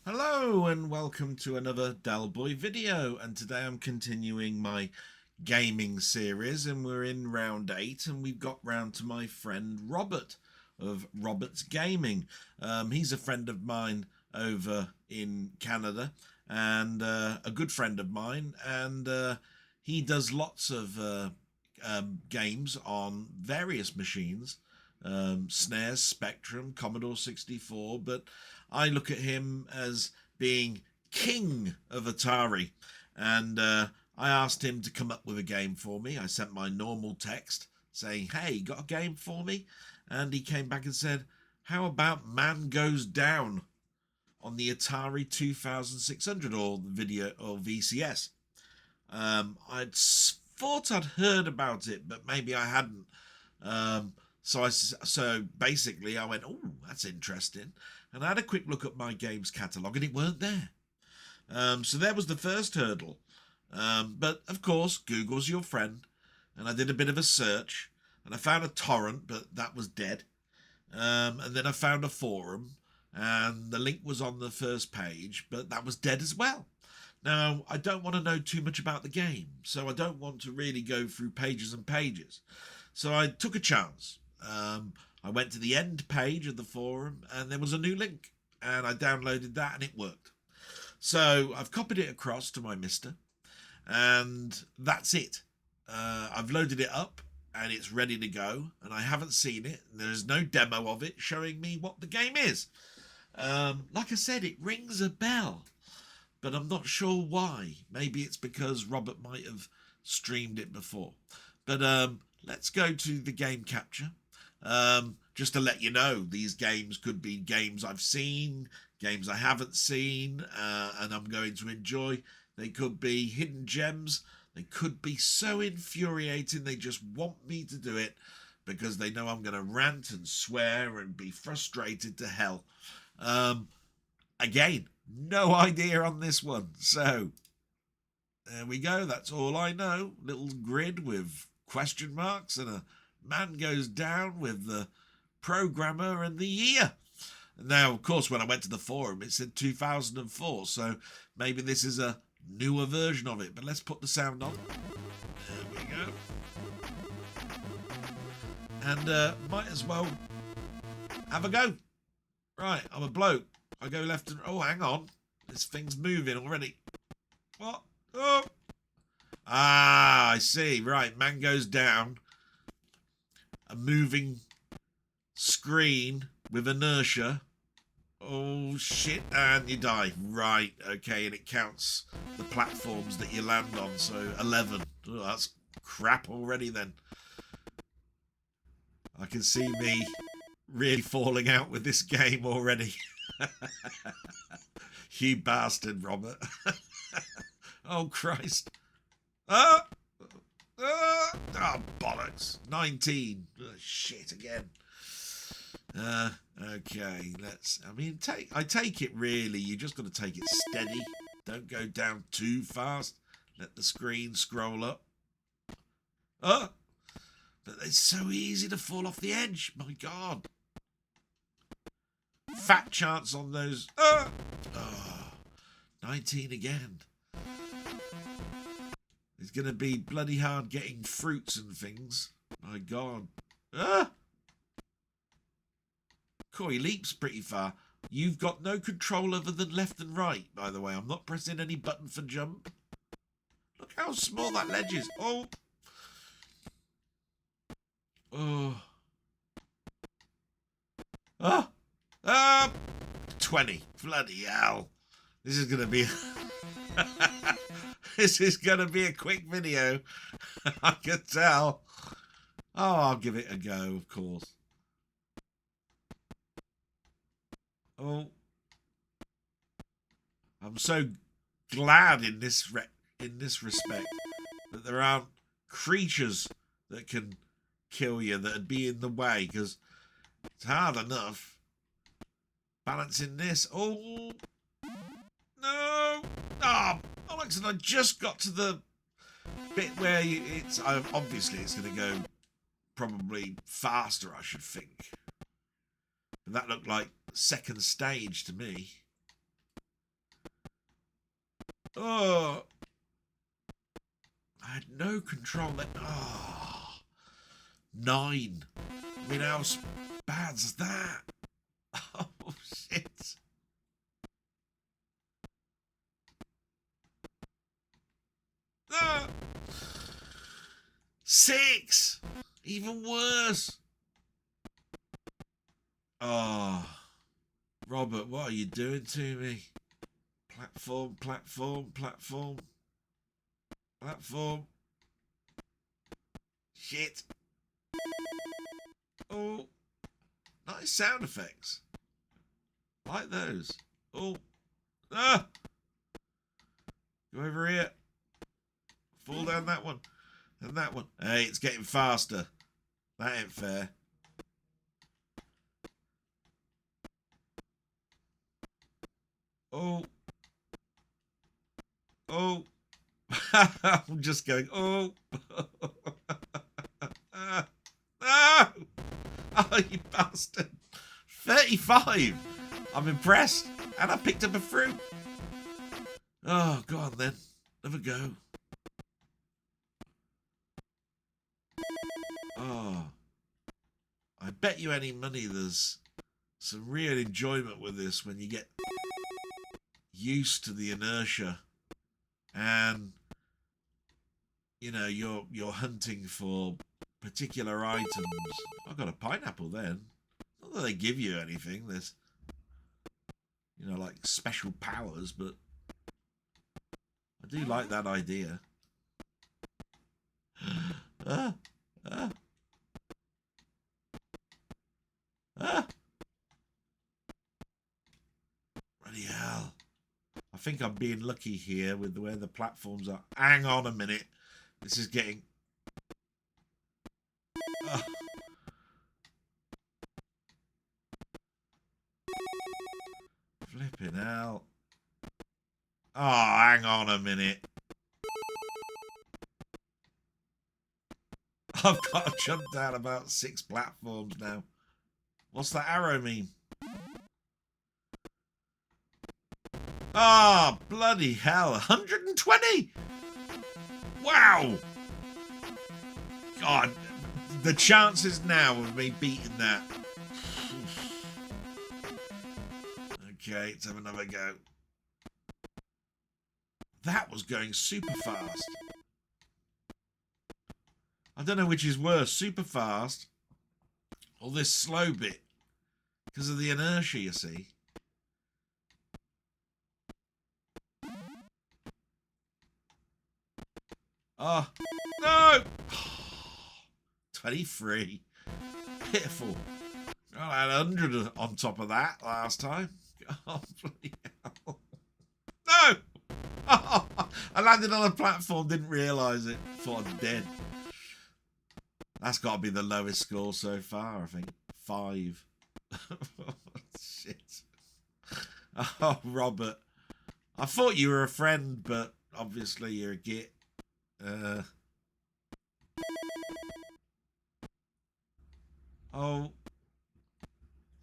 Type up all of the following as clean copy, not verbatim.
Hello and welcome to another Delboy video, and today I'm continuing my gaming series and we're in round 8 and we've got round to my friend Robert of Robert's Gaming. He's a friend of mine over in Canada and a good friend of mine, and he does lots of games on various machines. SNES, Spectrum, Commodore 64, but I look at him as being king of Atari, and I asked him to come up with a game for me. I sent my normal text saying, hey, got a game for me? And he came back and said, how about Man Goes Down on the Atari 2600 or video or VCS? I'd thought I'd heard about it, but maybe I hadn't. So basically I went, oh, that's interesting. And I had a quick look at my games catalogue and it weren't there. So there was the first hurdle. But of course, Google's your friend. And I did a bit of a search and I found a torrent, but that was dead. And then I found a forum and the link was on the first page, but that was dead as well. Now, I don't want to know too much about the game, so I don't want to really go through pages and pages. So I took a chance. I went to the end page of the forum and there was a new link, and I downloaded that and it worked. So I've copied it across to my Mister, and that's it. I've loaded it up and it's ready to go, and I haven't seen it. There's no demo of it showing me what the game is. Like I said, it rings a bell, but I'm not sure why. Maybe it's because Robert might have streamed it before. But let's go to the game capture. Just to let you know, these games could be games I've seen, games I haven't seen, and I'm going to enjoy. They could be hidden gems. They could be so infuriating they just want me to do it because they know I'm going to rant and swear and be frustrated to hell. Again, no idea on this one. So there we go. That's all I know. Little grid with question marks and a man goes down with the programmer and the year. Now, of course, when I went to the forum, it said 2004. So maybe this is a newer version of it. But let's put the sound on. There we go. And might as well have a go. Right, I'm a bloke. I go left and... Oh, hang on. This thing's moving already. What? Oh. Ah, I see. Right, man goes down. A moving screen with inertia. Oh, shit. And you die. Right, okay. And it counts the platforms that you land on. So 11. Oh, that's crap already then. I can see me really falling out with this game already. You bastard, Robert. Oh, Christ. Oh, bollocks. 19. Oh, shit again. Okay, I take it really. You just got to take it steady. Don't go down too fast. Let the screen scroll up. Oh, but it's so easy to fall off the edge. My God. Fat chance on those. Oh, 19 again. It's going to be bloody hard getting fruits and things. My God. Cool, he leaps pretty far. You've got no control other than left and right, by the way. I'm not pressing any button for jump. Look how small that ledge is. Oh. Oh. 20. Bloody hell. This is going to be... This is going to be a quick video. I can tell. Oh, I'll give it a go, of course. Oh. I'm so glad in this respect that there aren't creatures that can kill you, that'd be in the way, because it's hard enough balancing this. Oh. No. Oh, Alex, I just got to the bit where obviously it's going to go probably faster, I should think. And that looked like second stage to me. Oh, I had no control then. Oh, 9. I mean, how bad's that? Oh, shit. Ah. 6. Even worse. Oh, Robert, what are you doing to me? Platform, platform, platform. Platform. Shit. Oh. Nice sound effects. I like those. Oh. Ah. Go over here. Fall down that one. And that one. Hey, it's getting faster. That ain't fair. Oh. Oh. I'm just going, oh. No. Oh, you bastard. 35. I'm impressed. And I picked up a fruit. Oh, go on then. Have a go. Oh. I bet you any money there's some real enjoyment with this when you get used to the inertia and you know you're hunting for particular items. I got a pineapple then. Not that they give you anything. There's like special powers, but I do like that idea. Ah, ah, ah. Bloody hell. I think I'm being lucky here with where the platforms are. Hang on a minute. This is getting... Flipping hell. Oh, hang on a minute. I've got to jump down about 6 platforms now. What's that arrow mean? Ah, oh, bloody hell. 120? Wow. God, the chances now of me beating that. Okay, let's have another go. That was going super fast. I don't know which is worse, super fast or this slow bit because of the inertia, you see. Oh, no! 23. Pitiful. I had 100 on top of that last time. Oh, bloody hell. No! Oh, I landed on a platform, didn't realise it. Thought I'm dead. That's got to be the lowest score so far, I think. 5. Shit. Oh, Robert. I thought you were a friend, but obviously you're a git. Oh.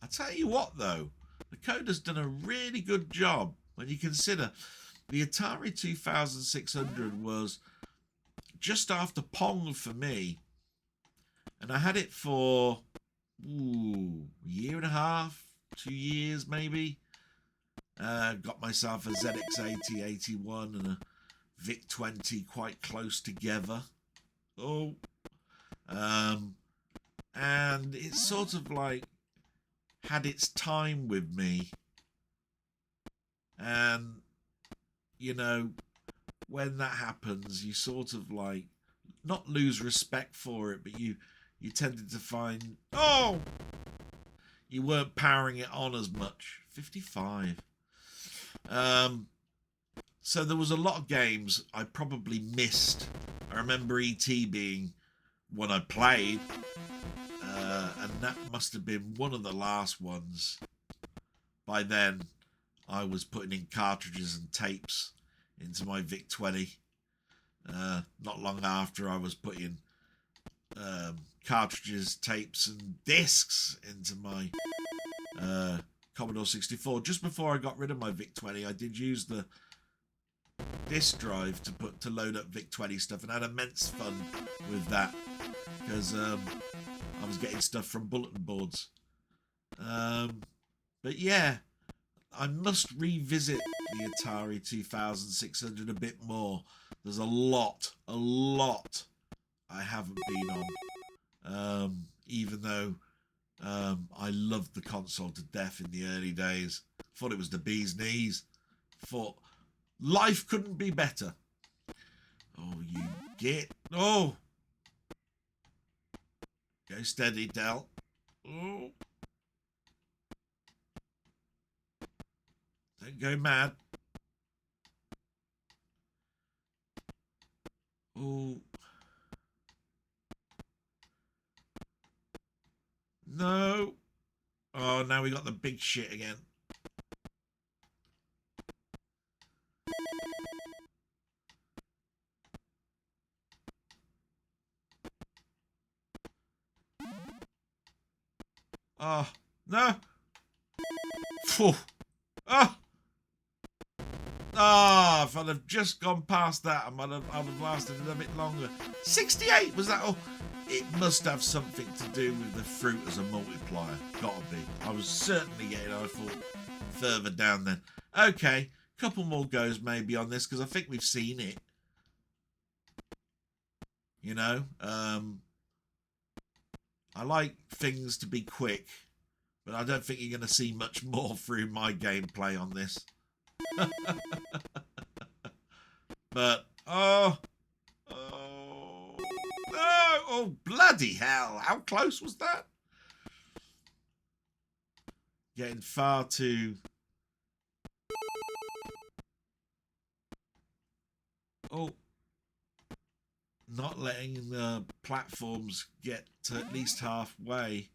I tell you what, though. The coder's done a really good job when you consider the Atari 2600 was just after Pong for me. And I had it for a year and a half, 2 years maybe. Got myself a ZX80, 81 and a VIC-20 quite close together. Oh. And it's sort of like had its time with me. And, when that happens, you sort of like not lose respect for it, but you tended to find, you weren't powering it on as much. 55. So there was a lot of games I probably missed. I remember E.T. being one I played, and that must have been one of the last ones. By then, I was putting in cartridges and tapes into my VIC-20. Not long after, I was putting cartridges, tapes, and discs into my Commodore 64. Just before I got rid of my VIC-20, I did use the disk drive to load up VIC-20 stuff, and had immense fun with that because I was getting stuff from bulletin boards. But yeah, I must revisit the Atari 2600 a bit more. There's a lot I haven't been on, even though I loved the console to death in the early days. Thought it was the bee's knees. Thought life couldn't be better. Oh, you get... Oh! Go steady, Del. Oh. Don't go mad. Oh. No. Oh, now we got the big shit again. Oh, no. Phew. Oh. Ah, if I'd have just gone past that, I'd have lasted a bit longer. 68 was that? Oh, it must have something to do with the fruit as a multiplier. Gotta be. I was certainly getting, I thought, further down then. Okay, couple more goes maybe on this because I think we've seen it. You know, I like things to be quick, but I don't think you're going to see much more through my gameplay on this. But no, oh bloody hell, how close was that? Getting far too... Oh, not letting the platforms get to at least halfway,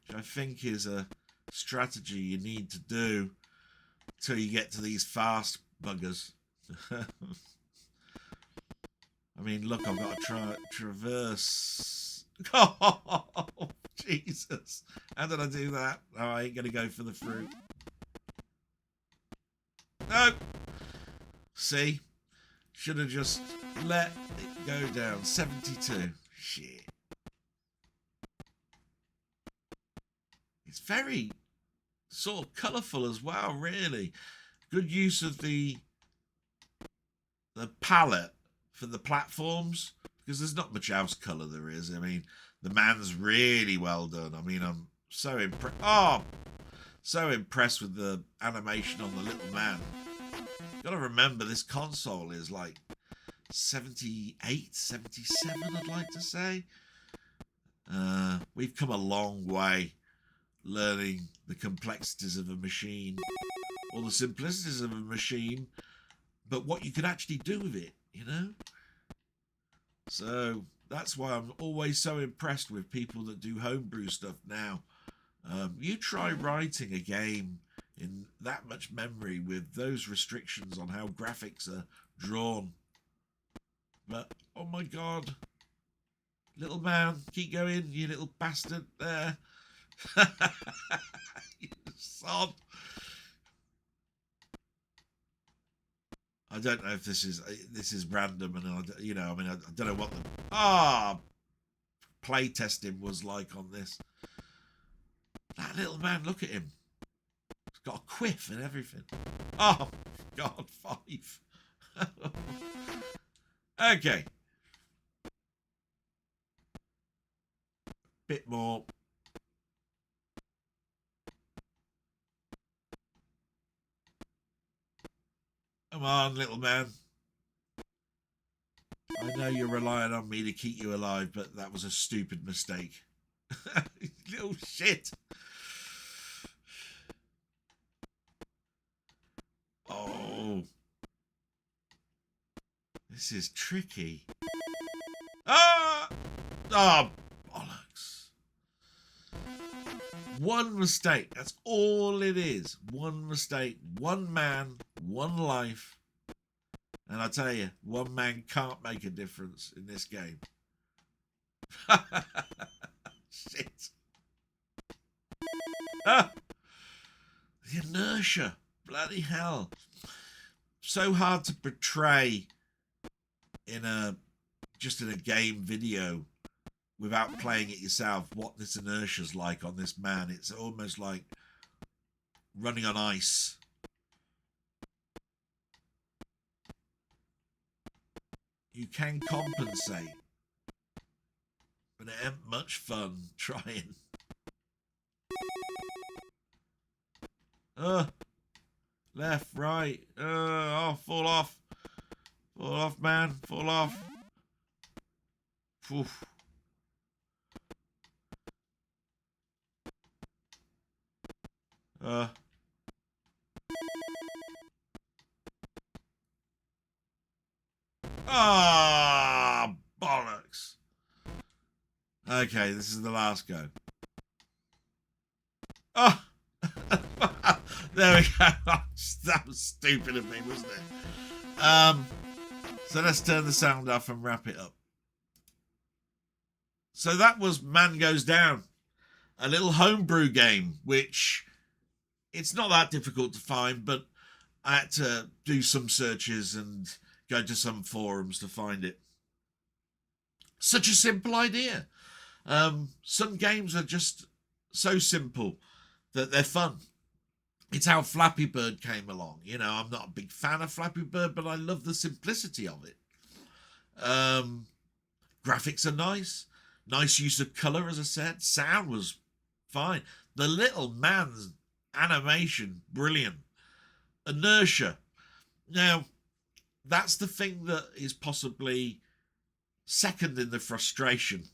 which I think is a strategy you need to do till you get to these fast buggers. I mean, look, I've got to traverse. Oh, Jesus. How did I do that? Oh, I ain't going to go for the fruit. No. See? Should have just let it go down. 72. Shit. It's very sort of colourful as well, really. Good use of the palette for the platforms, because there's not much else colour there is. I mean, the man's really well done. I mean, I'm so impressed. Oh, so impressed with the animation on the little man. Got to remember, this console is like 78, 77, I'd like to say. We've come a long way learning the complexities of a machine, or the simplicities of a machine, but what you can actually do with it, you know? So that's why I'm always so impressed with people that do homebrew stuff now. You try writing a game in that much memory with those restrictions on how graphics are drawn. But, oh my God. Little man, keep going, you little bastard there. You sod. I don't know if this is random, and you know, I mean, I don't know what the play testing was like on this. That little man, look at him. He's got a quiff and everything. Oh God, 5. Okay. Bit more. Come on, little man. I know you're relying on me to keep you alive, but that was a stupid mistake. Little shit. Oh. This is tricky. Ah! Oh, bollocks. One mistake. That's all it is. One mistake. One man. One life. And I tell you, one man can't make a difference in this game. Shit. Ah! The inertia. Bloody hell. so hard to portray in a game video without playing it yourself what this inertia's like on this man. It's almost like running on ice. You can compensate, but it ain't much fun trying. Left, right. Oh, fall off. Fall off, man. Fall off. Oof. Ah, bollocks. Okay, this is the last go. Oh, there we go. That was stupid of me, wasn't it? So let's turn the sound off and wrap it up. So that was Man Goes Down, a little homebrew game, which it's not that difficult to find, but I had to do some searches and go to some forums to find it. Such a simple idea. Some games are just so simple that they're fun. It's how Flappy Bird came along. You know, I'm not a big fan of Flappy Bird, but I love the simplicity of it. Graphics are nice. Nice use of colour, as I said. Sound was fine. The little man's animation, brilliant. Inertia. Now, that's the thing that is possibly second in the frustration.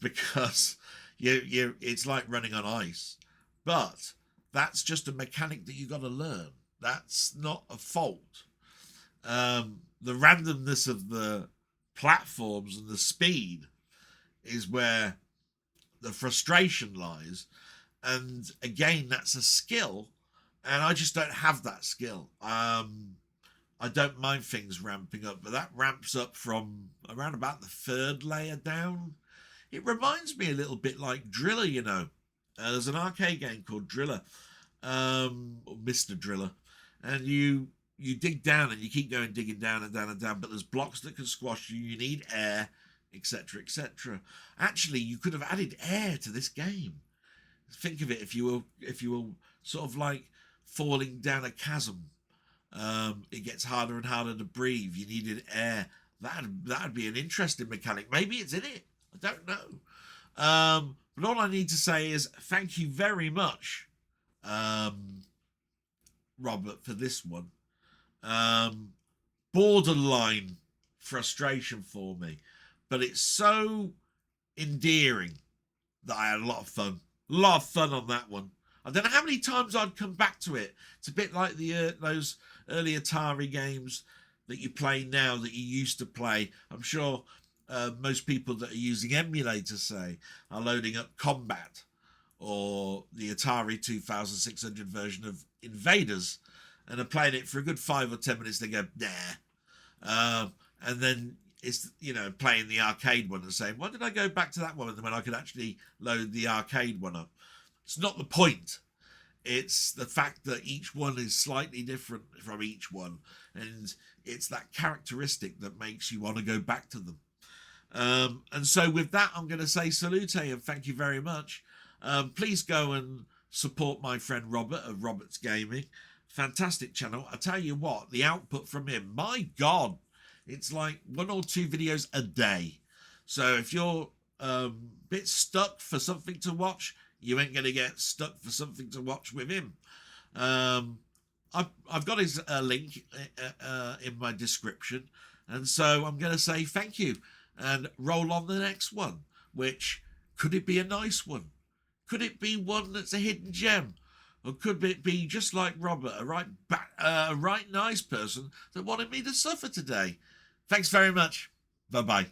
Because it's like running on ice. But that's just a mechanic that you got to learn. That's not a fault. The randomness of the platforms and the speed is where the frustration lies. And again, that's a skill, and I just don't have that skill. I don't mind things ramping up, but that ramps up from around about the third layer down. It reminds me a little bit like Driller, you know. There's an arcade game called Driller, or Mr. Driller, and you dig down and you keep going digging down and down and down, but there's blocks that can squash you. You need air, etc., etc. Actually, you could have added air to this game. Think of it, if you were sort of like falling down a chasm. It gets harder and harder to breathe. You needed air. That'd be an interesting mechanic. Maybe it's in it. I don't know. But all I need to say is thank you very much, Robert, for this one. Borderline frustration for me, but it's so endearing that I had a lot of fun. A lot of fun on that one. I don't know how many times I'd come back to it. It's a bit like those early Atari games that you play now that you used to play. I'm sure most people that are using emulators, say, are loading up Combat or the Atari 2600 version of Invaders and are playing it for a good 5 or 10 minutes. They go, nah. And then it's, you know, playing the arcade one and saying, why did I go back to that one when I could actually load the arcade one up? It's not the point. It's the fact that each one is slightly different from each one. And it's that characteristic that makes you want to go back to them. And so with that, I'm going to say salute and thank you very much. Please go and support my friend Robert of Robert's Gaming. Fantastic channel. I tell you what, the output from him, my God, it's like 1 or 2 videos a day. So if you're a bit stuck for something to watch, you ain't going to get stuck for something to watch with him. I've got his link in my description. And so I'm going to say thank you and roll on the next one, which could it be a nice one? Could it be one that's a hidden gem? Or could it be just like Robert, a right nice person that wanted me to suffer today? Thanks very much. Bye-bye.